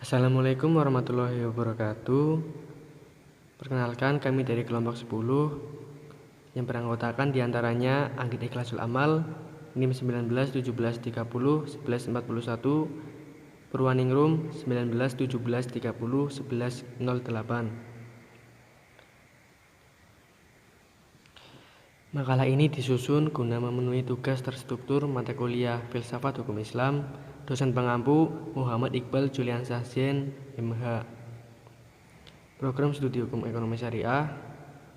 Assalamualaikum warahmatullahi wabarakatuh. Perkenalkan, kami dari kelompok 10 yang beranggotakan diantaranya Anggit Ikhlasul Amal, NIM 19 17 30 11 41, Purwaningrum 19 17 30 11 08. Makalah ini disusun guna memenuhi tugas terstruktur mata kuliah Filsafat Hukum Islam, dosen pengampu Muhammad Iqbal Julian Sahjen, MH. Program Studi Hukum Ekonomi Syariah,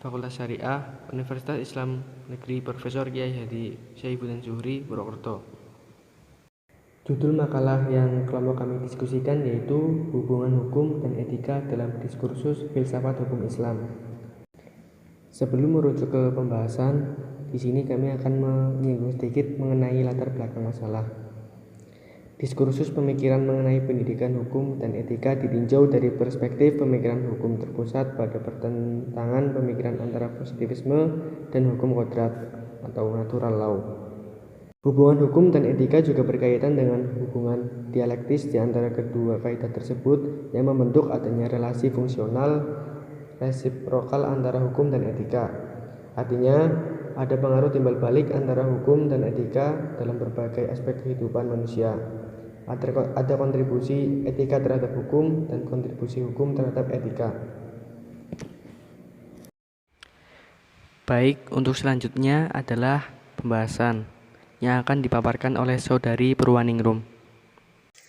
Fakultas Syariah, Universitas Islam Negeri Profesor Kiai Hadi Saifuddin Zuhri, Purwokerto. Judul makalah yang kelompok kami diskusikan yaitu Hubungan Hukum dan Etika dalam Diskursus Filsafat Hukum Islam. Sebelum merujuk ke pembahasan, di sini kami akan menyinggung sedikit mengenai latar belakang masalah. Diskursus pemikiran mengenai pendidikan hukum dan etika ditinjau dari perspektif pemikiran hukum terpusat pada pertentangan pemikiran antara positivisme dan hukum kodrat atau natural law. Hubungan hukum dan etika juga berkaitan dengan hubungan dialektis di antara kedua kaidah tersebut yang membentuk adanya relasi fungsional resiprokal antara hukum dan etika. Artinya, ada pengaruh timbal balik antara hukum dan etika dalam berbagai aspek kehidupan manusia. Ada kontribusi etika terhadap hukum dan kontribusi hukum terhadap etika. Baik, untuk selanjutnya adalah pembahasan yang akan dipaparkan oleh Saudari Purwaningrum.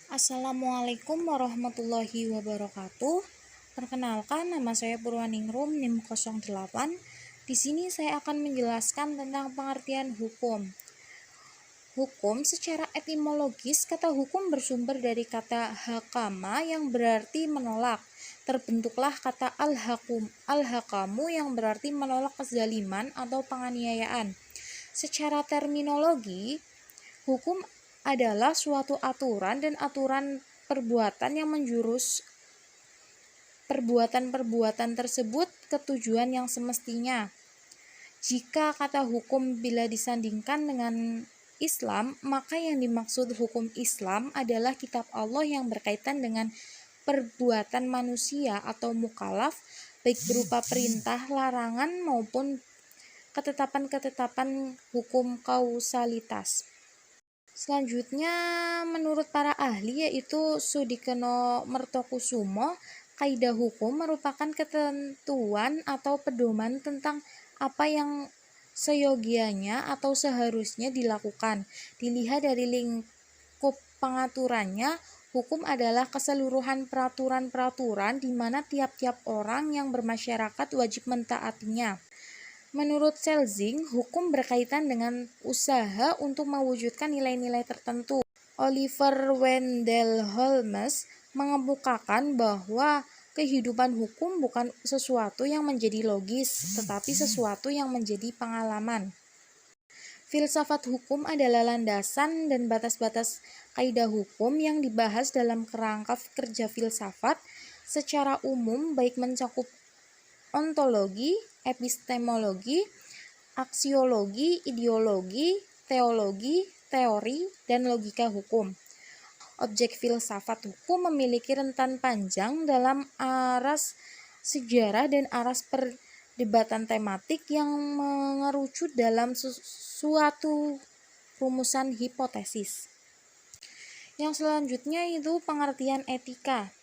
Assalamualaikum warahmatullahi wabarakatuh. Perkenalkan, nama saya Purwaningrum, NIM 08. Di sini saya akan menjelaskan tentang pengertian hukum. Hukum secara etimologis, kata hukum bersumber dari kata hakama yang berarti menolak. Terbentuklah kata al-hakamu yang berarti menolak kezaliman atau penganiayaan. Secara terminologi, hukum adalah suatu aturan dan aturan perbuatan yang menjurus perbuatan-perbuatan tersebut ke tujuan yang semestinya. Jika kata hukum bila disandingkan dengan Islam, maka yang dimaksud hukum Islam adalah kitab Allah yang berkaitan dengan perbuatan manusia atau mukallaf, baik berupa perintah, larangan maupun ketetapan-ketetapan hukum kausalitas. Selanjutnya, menurut para ahli yaitu Sudikeno Mertokusumo, kaidah hukum merupakan ketentuan atau pedoman tentang apa yang seyogianya atau seharusnya dilakukan. Dilihat dari lingkup pengaturannya, hukum adalah keseluruhan peraturan-peraturan di mana tiap-tiap orang yang bermasyarakat wajib mentaatinya. Menurut Schelling, hukum berkaitan dengan usaha untuk mewujudkan nilai-nilai tertentu. Oliver Wendell Holmes mengemukakan bahwa kehidupan hukum bukan sesuatu yang menjadi logis, tetapi sesuatu yang menjadi pengalaman. Filsafat hukum adalah landasan dan batas-batas kaidah hukum yang dibahas dalam kerangka kerja filsafat secara umum, baik mencakup ontologi, epistemologi, aksiologi, ideologi, teologi, teori, dan logika hukum. Objek filsafat hukum memiliki rentan panjang dalam aras sejarah dan aras perdebatan tematik yang mengerucut dalam suatu rumusan hipotesis. Yang selanjutnya itu pengertian etika.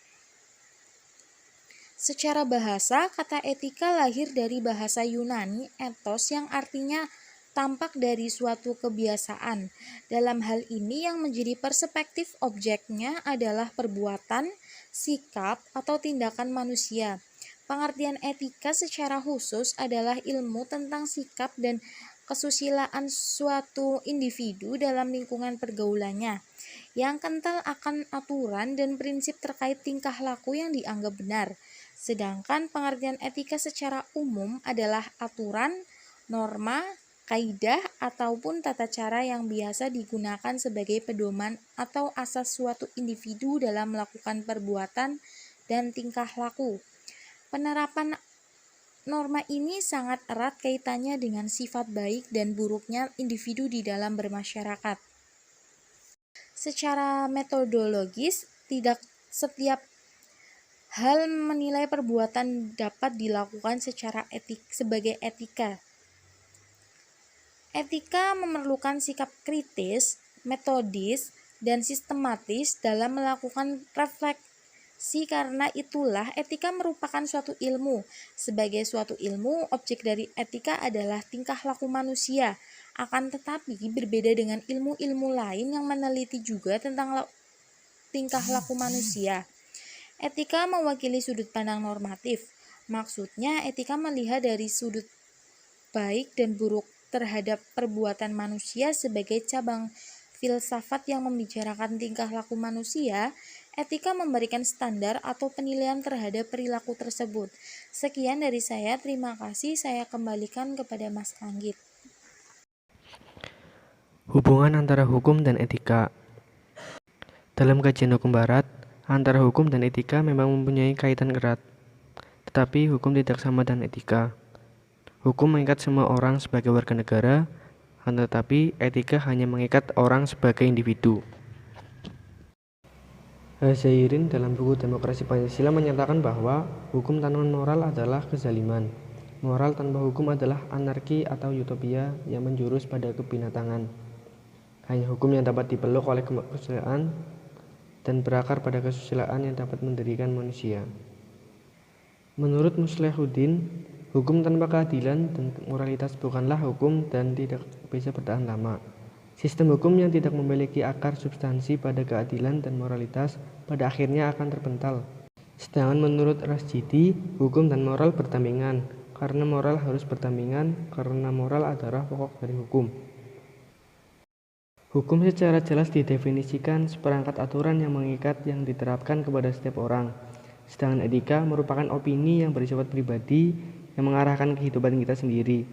Secara bahasa, kata etika lahir dari bahasa Yunani ethos yang artinya tampak dari suatu kebiasaan. Dalam hal ini yang menjadi perspektif objeknya adalah perbuatan, sikap, atau tindakan manusia. Pengertian etika secara khusus adalah ilmu tentang sikap dan kesusilaan suatu individu dalam lingkungan pergaulannya, yang kental akan aturan dan prinsip terkait tingkah laku yang dianggap benar. Sedangkan pengertian etika secara umum adalah aturan, norma, kaidah, ataupun tata cara yang biasa digunakan sebagai pedoman atau asas suatu individu dalam melakukan perbuatan dan tingkah laku. Penerapan norma ini sangat erat kaitannya dengan sifat baik dan buruknya individu di dalam bermasyarakat. Secara metodologis, tidak setiap hal menilai perbuatan dapat dilakukan secara sebagai etika. Etika memerlukan sikap kritis, metodis, dan sistematis dalam melakukan refleksi. Karena itulah etika merupakan suatu ilmu. Sebagai suatu ilmu, objek dari etika adalah tingkah laku manusia. Akan tetapi berbeda dengan ilmu-ilmu lain yang meneliti juga tentang tingkah laku manusia. Etika mewakili sudut pandang normatif. Maksudnya, etika melihat dari sudut baik dan buruk terhadap perbuatan manusia sebagai cabang filsafat yang membicarakan tingkah laku manusia. Etika memberikan standar atau penilaian terhadap perilaku tersebut. Sekian dari saya, terima kasih. Saya kembalikan kepada Mas Anggit. Hubungan antara hukum dan etika. Dalam kajian hukum barat, antara hukum dan etika memang mempunyai kaitan erat. Tetapi hukum tidak sama dengan etika. Hukum mengikat semua orang sebagai warga negara, tetapi etika hanya mengikat orang sebagai individu. Al-Zairin dalam buku Demokrasi Pancasila menyatakan bahwa hukum tanpa moral adalah kezaliman. Moral tanpa hukum adalah anarki atau utopia yang menjurus pada kebinatangan. Hanya hukum yang dapat dipeluk oleh kesusilaan dan berakar pada kesusilaan yang dapat mendirikan manusia. Menurut Muslihuddin, hukum tanpa keadilan dan moralitas bukanlah hukum dan tidak bisa bertahan lama. Sistem hukum yang tidak memiliki akar substansi pada keadilan dan moralitas pada akhirnya akan terpental. Sedangkan menurut Rasjidi, hukum dan moral berdampingan, karena moral harus berdampingan karena moral adalah pokok dari hukum. Hukum secara jelas didefinisikan seperangkat aturan yang mengikat yang diterapkan kepada setiap orang. Sedangkan etika merupakan opini yang bersifat pribadi yang mengarahkan kehidupan kita sendiri.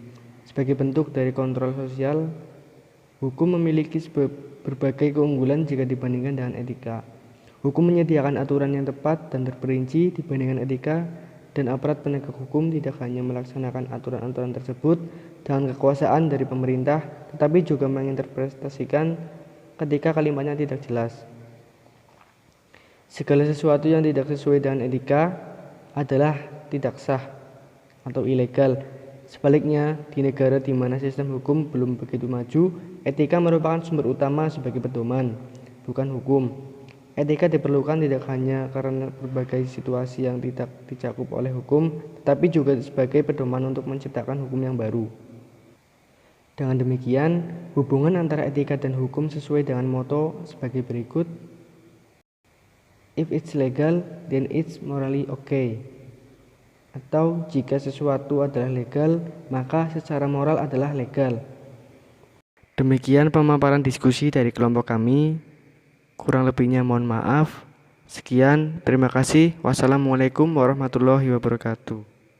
Sebagai bentuk dari kontrol sosial, hukum memiliki berbagai keunggulan jika dibandingkan dengan etika. Hukum menyediakan aturan yang tepat dan terperinci dibandingkan etika, dan aparat penegak hukum tidak hanya melaksanakan aturan-aturan tersebut dengan kekuasaan dari pemerintah, tetapi juga menginterpretasikan ketika kalimatnya tidak jelas. Segala sesuatu yang tidak sesuai dengan etika adalah tidak sah atau ilegal. Sebaliknya, di negara di mana sistem hukum belum begitu maju, etika merupakan sumber utama sebagai pedoman, bukan hukum. Etika diperlukan tidak hanya karena berbagai situasi yang tidak dicakup oleh hukum, tetapi juga sebagai pedoman untuk menciptakan hukum yang baru. Dengan demikian, hubungan antara etika dan hukum sesuai dengan moto sebagai berikut. If it's legal, then it's morally okay. Atau jika sesuatu adalah legal, maka secara moral adalah legal. Demikian pemaparan diskusi dari kelompok kami. Kurang lebihnya mohon maaf. Sekian, terima kasih. Wassalamualaikum warahmatullahi wabarakatuh.